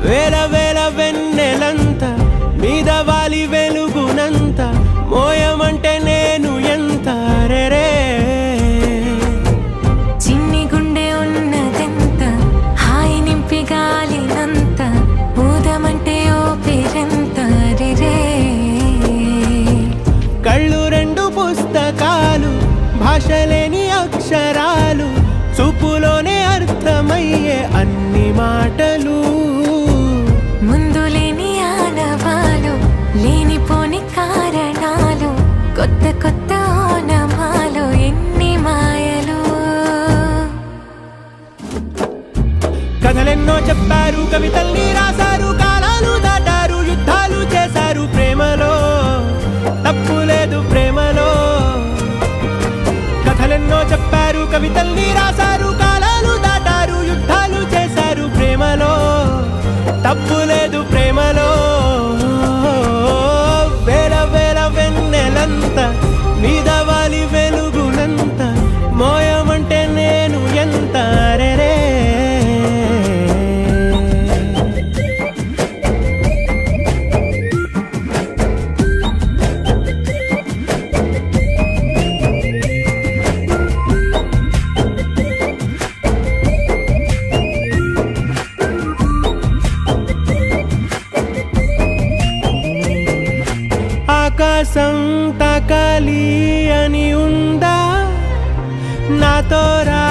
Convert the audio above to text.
వేల వేల వెన్నెలంత మీద వాలి వెలుగునంత మోయమంటే నేను ఎంత రే చిన్ని గుండె ఉన్నదెంత హాయి నింపి గాలినంత ఊదమంటే ఓపిరెంత రే కళ్ళు రెండు పుస్తకాలు భాషలేని అక్షరాలు చూపులోనే అర్థమయ్యే అన్ని మాటలు ముందు లేని ఆనవాలు లేనిపోని కారణాలు కొత్త కొత్త ఓనమాలు ఎన్ని మాయలు కథలెన్నో చెప్పారు కవితల్ని రాశారు కాలాలు దాటారు యుద్ధాలు చేశారు ప్రేమలో తప్పు లేదు ప్రేమలో కథలెన్నో చెప్పారు కవితల్ని రాశారు కాలాలు దాటారు యుద్ధాలు చేశారు ప్రేమలో తప్పు లేదు ప్రేమలో వేల వేల వెన్నెలంత మీద వాలి వెలుగునంత మోయమంటే నేను ఎంత రే ఆకాశం తాకాలి అని ఉందా నాతో రా